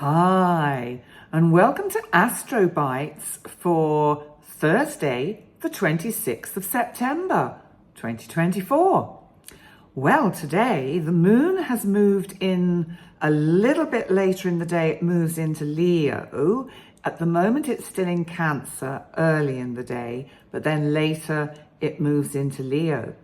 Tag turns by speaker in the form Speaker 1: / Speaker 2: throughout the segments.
Speaker 1: Hi, and welcome to Astro Bites for Thursday, the 26th of September, 2024. Well, today the moon has moved in a little bit later in the day. It moves into Leo. At the moment, it's still in Cancer early in the day, but then later it moves into Leo.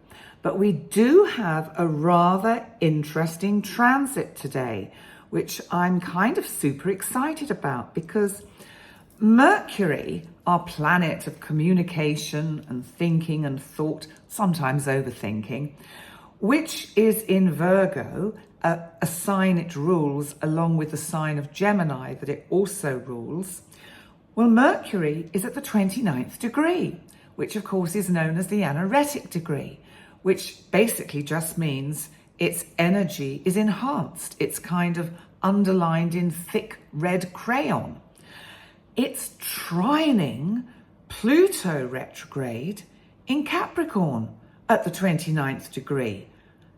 Speaker 1: But we do have a rather interesting transit today, which I'm kind of super excited about, because Mercury, our planet of communication and thinking and thought, sometimes overthinking, which is in Virgo, a sign it rules, along with the sign of Gemini that it also rules. Well, Mercury is at the 29th degree, which of course is known as the anaretic degree, which basically just means its energy is enhanced. It's kind of underlined in thick red crayon. It's trining Pluto retrograde in Capricorn at the 29th degree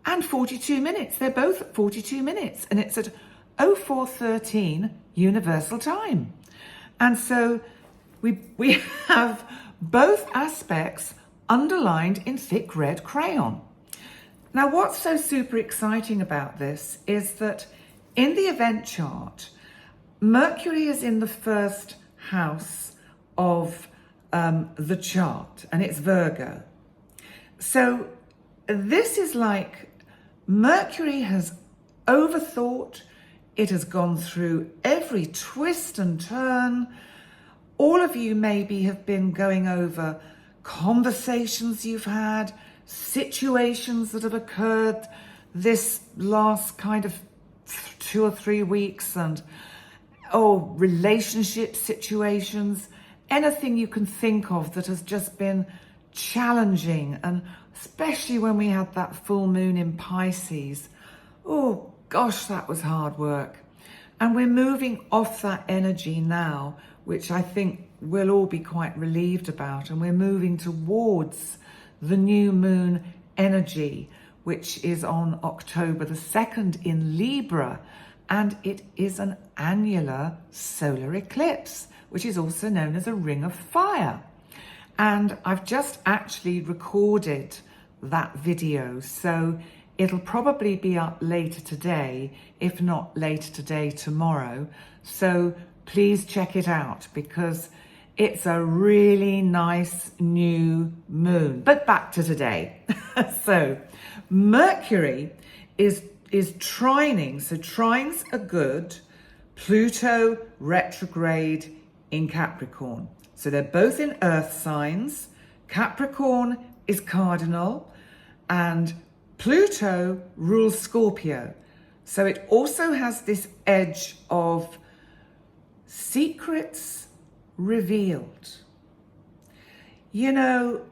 Speaker 1: and 42 minutes. They're both at 42 minutes, and it's at 0413 universal time. And so we have both aspects underlined in thick red crayon. Now, what's so super exciting about this is that in the event chart, Mercury is in the first house of the chart, and it's Virgo. So this is like Mercury has overthought, it has gone through every twist and turn. All of you maybe have been going over conversations you've had, situations that have occurred this last kind of 2 or 3 weeks, and relationship situations, anything you can think of that has just been challenging. And especially when we had that full moon in Pisces, oh gosh, that was hard work. And we're moving off that energy now, which I think we'll all be quite relieved about. And we're moving towards the new moon energy, which is on October the 2nd in Libra. And it is an annular solar eclipse, which is also known as a ring of fire. And I've just actually recorded that video, so it'll probably be up later today, if not later today, tomorrow. So please check it out, because it's a really nice new moon. But back to today. So Mercury is trining. So trines are good. Pluto retrograde in Capricorn. So they're both in earth signs. Capricorn is cardinal, and Pluto rules Scorpio. So it also has this edge of secrets revealed. You know,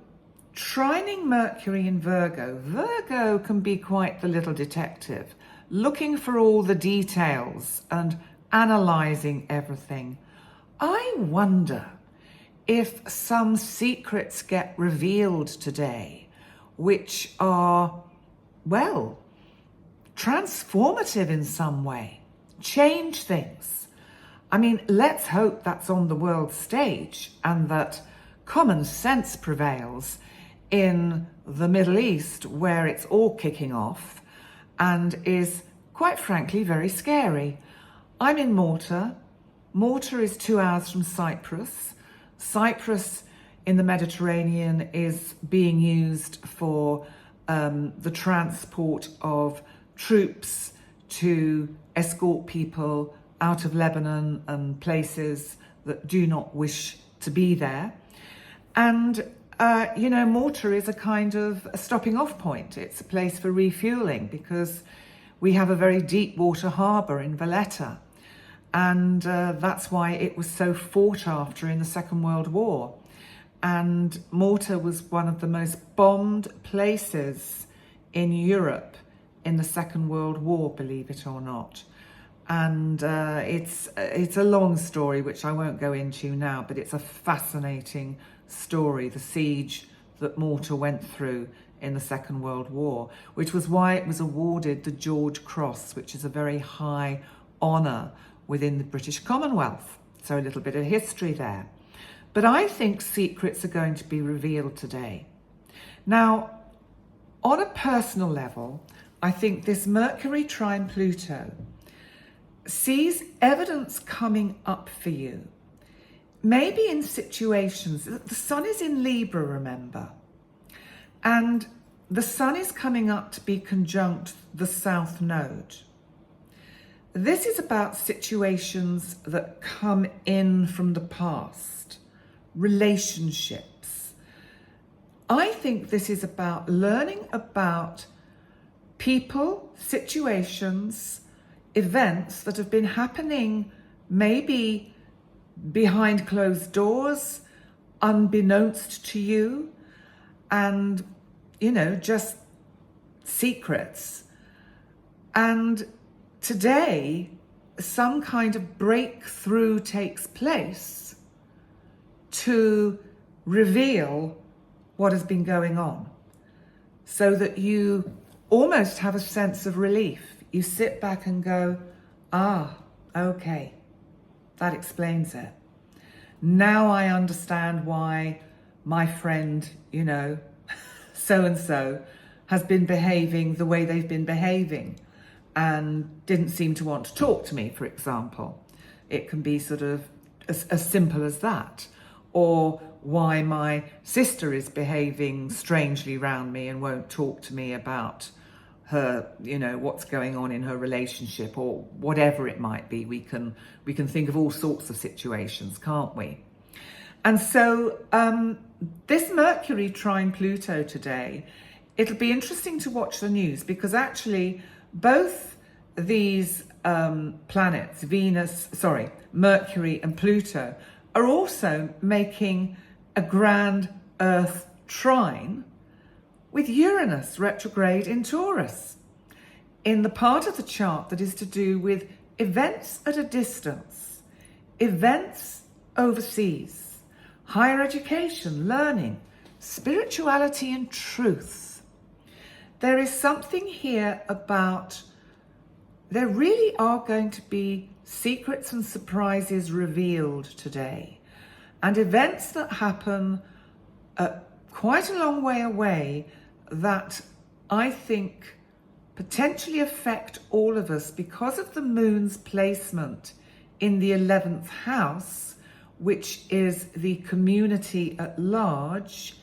Speaker 1: trining Mercury in Virgo can be quite the little detective, looking for all the details and analysing everything. I wonder if some secrets get revealed today, which are, well, transformative in some way, change things. I mean, let's hope that's on the world stage, and that common sense prevails in the Middle East, where it's all kicking off and is, quite frankly, very scary. I'm in Malta. Malta is 2 hours from Cyprus. Cyprus in the Mediterranean is being used for the transport of troops to escort people out of Lebanon and places that do not wish to be there. And, Malta is a kind of a stopping off point. It's a place for refueling, because we have a very deep water harbour in Valletta. And that's why it was so fought after in the Second World War. And Malta was one of the most bombed places in Europe in the Second World War, believe it or not. And it's a long story, which I won't go into now, but it's a fascinating story, the siege that Malta went through in the Second World War, which was why it was awarded the George Cross, which is a very high honour within the British Commonwealth. So a little bit of history there. But I think secrets are going to be revealed today. Now, on a personal level, I think this Mercury trine Pluto sees evidence coming up for you. Maybe in situations, the sun is in Libra, remember, and the sun is coming up to be conjunct the South Node. This is about situations that come in from the past, relationships. I think this is about learning about people, situations, events that have been happening maybe behind closed doors, unbeknownst to you, and, you know, just secrets. And today, some kind of breakthrough takes place to reveal what has been going on, so that you almost have a sense of relief. You sit back and go, ah, okay, that explains it. Now I understand why my friend, you know, so-and-so has been behaving the way they've been behaving and didn't seem to want to talk to me, for example. It can be sort of as simple as that. Or why my sister is behaving strangely around me and won't talk to me about her, you know, what's going on in her relationship, or whatever it might be. We can think of all sorts of situations, can't we? And so this Mercury trine Pluto today, it'll be interesting to watch the news, because actually both these planets, Mercury and Pluto, are also making a grand Earth trine with Uranus retrograde in Taurus, in the part of the chart that is to do with events at a distance, events overseas, higher education, learning, spirituality and truth. There is something here about, there really are going to be secrets and surprises revealed today, and events that happen quite a long way away that I think potentially affect all of us because of the moon's placement in the 11th house, which is the community at large.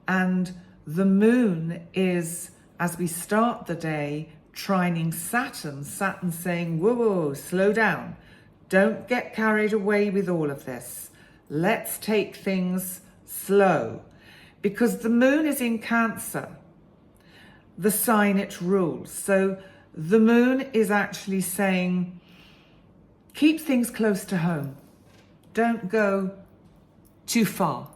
Speaker 1: And the moon is, as we start the day, trining Saturn. Saturn saying, whoa, whoa, slow down. Don't get carried away with all of this. Let's take things slow. Because the moon is in Cancer, the sign it rules. So the moon is actually saying, keep things close to home. Don't go too far,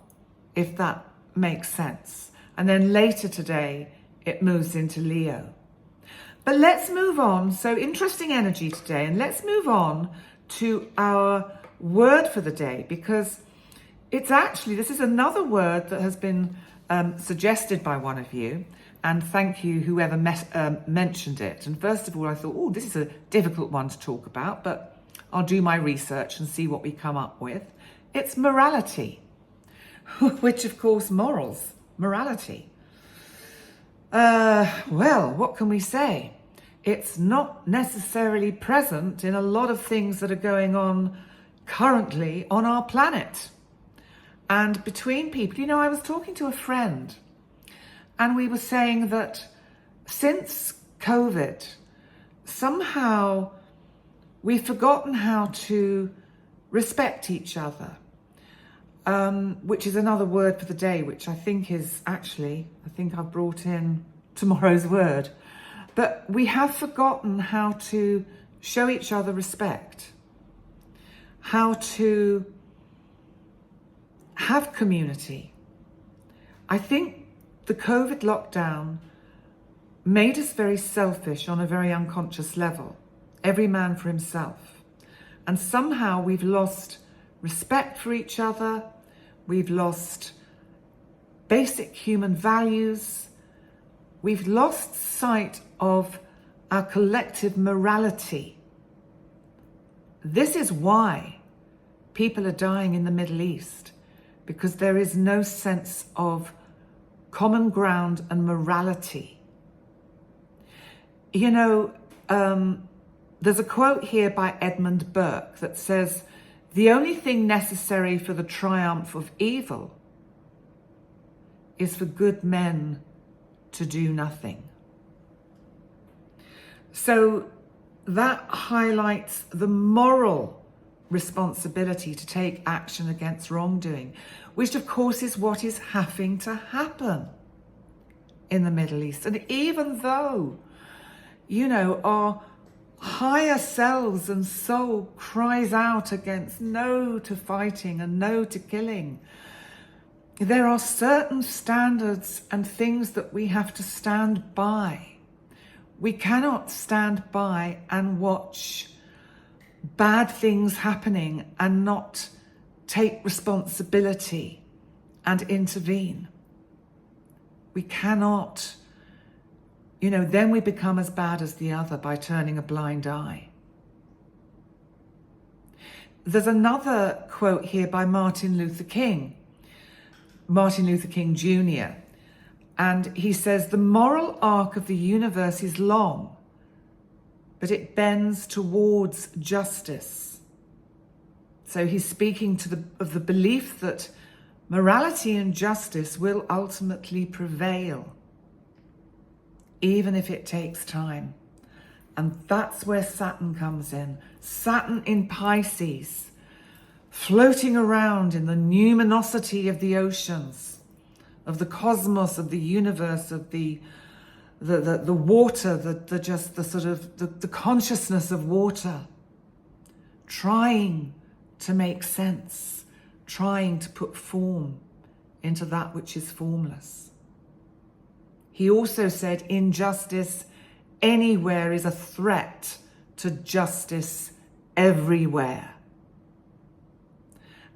Speaker 1: if that makes sense. And then later today, it moves into Leo. But let's move on. So interesting energy today. And let's move on to our word for the day, because it's actually, this is another word that has been suggested by one of you. And thank you, whoever mentioned it. And first of all, I thought, oh, this is a difficult one to talk about, but I'll do my research and see what we come up with. It's morality, which of course, morality. Well, what can we say? It's not necessarily present in a lot of things that are going on currently on our planet. And between people, you know, I was talking to a friend, and we were saying that since COVID, somehow we've forgotten how to respect each other, which is another word for the day, which I think is actually, I think I've brought in tomorrow's word. But we have forgotten how to show each other respect, how to have community. I think the COVID lockdown made us very selfish on a very unconscious level, every man for himself. And somehow we've lost respect for each other, we've lost basic human values, we've lost sight of our collective morality. this is why people are dying in the Middle East, because there is no sense of common ground and morality. You know, there's a quote here by Edmund Burke that says, "The only thing necessary for the triumph of evil is for good men to do nothing." So that highlights the moral responsibility to take action against wrongdoing, which of course is what is having to happen in the Middle East. And even though, you know, our higher selves and soul cries out against no to fighting and no to killing, there are certain standards and things that we have to stand by. We cannot stand by and watch bad things happening and not take responsibility and intervene. We cannot, you know, then we become as bad as the other by turning a blind eye. There's another quote here by Martin Luther King Jr. And he says, "The moral arc of the universe is long, but it bends towards justice." So he's speaking of the belief that morality and justice will ultimately prevail, even if it takes time. And that's where Saturn comes in. Saturn in Pisces, floating around in the numinosity of the oceans, of the cosmos, of the universe, of the water, the consciousness of water, trying to make sense, trying to put form into that which is formless. He also said, "Injustice anywhere is a threat to justice everywhere."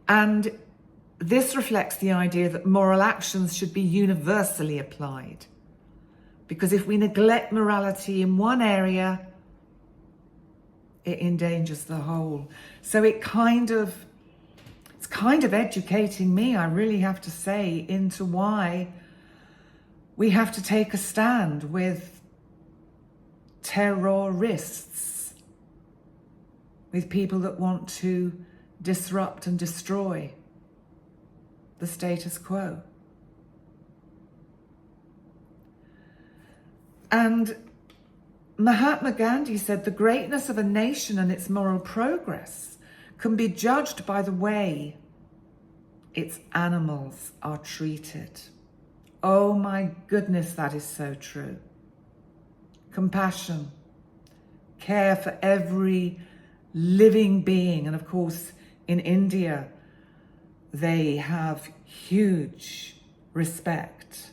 Speaker 1: And this reflects the idea that moral actions should be universally applied. Because if we neglect morality in one area, it endangers the whole. So it's kind of educating me, I really have to say, into why we have to take a stand with terrorists, with people that want to disrupt and destroy the status quo. And Mahatma Gandhi said, "The greatness of a nation and its moral progress can be judged by the way its animals are treated." Oh my goodness, that is so true. Compassion, care for every living being. And of course, in India, they have huge respect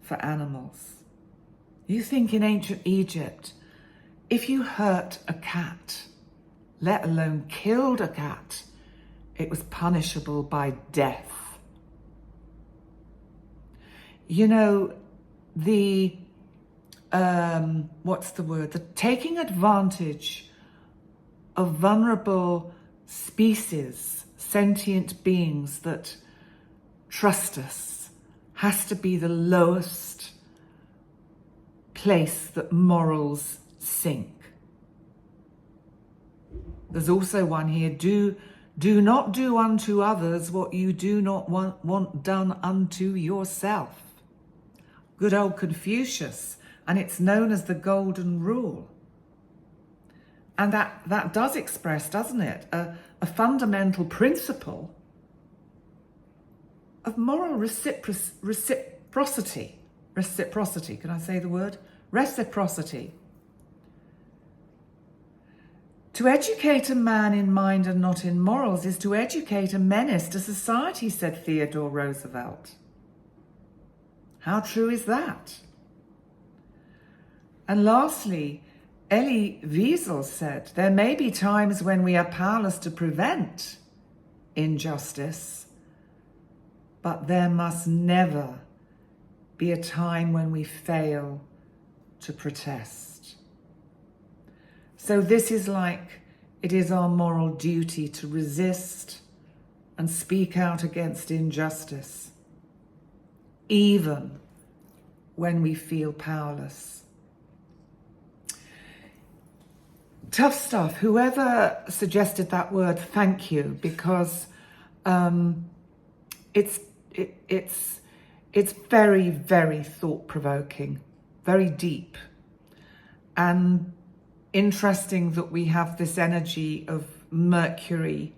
Speaker 1: for animals. You think in ancient Egypt, if you hurt a cat, let alone killed a cat, it was punishable by death. You know, the taking advantage of vulnerable species, sentient beings that trust us, has to be the lowest place that morals sink. There's also one here, do not do unto others what you do not want done unto yourself. Good old Confucius, and it's known as the Golden Rule. And that does express, doesn't it, a fundamental principle of moral reciprocity. Reciprocity, can I say the word? Reciprocity. To educate a man in mind and not in morals is to educate a menace to society, said Theodore Roosevelt. How true is that? And lastly, Elie Wiesel said, there may be times when we are powerless to prevent injustice, but there must never be a time when we fail to protest. So this is like It is our moral duty to resist and speak out against injustice, even when we feel powerless. Tough stuff. Whoever suggested that word, thank you, because it's very, very thought-provoking, very deep, and interesting that we have this energy of Mercury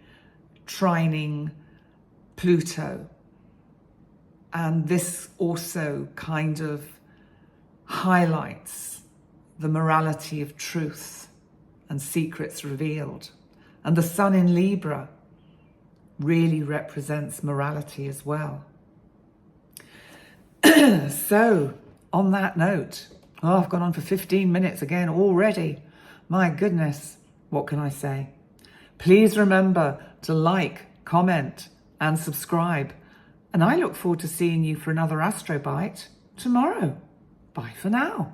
Speaker 1: trining Pluto. And this also kind of highlights the morality of truth and secrets revealed. And the sun in Libra really represents morality as well. So, on that note, I've gone on for 15 minutes again already. My goodness, what can I say? Please remember to like, comment, and subscribe. And I look forward to seeing you for another Astro Bite tomorrow. Bye for now.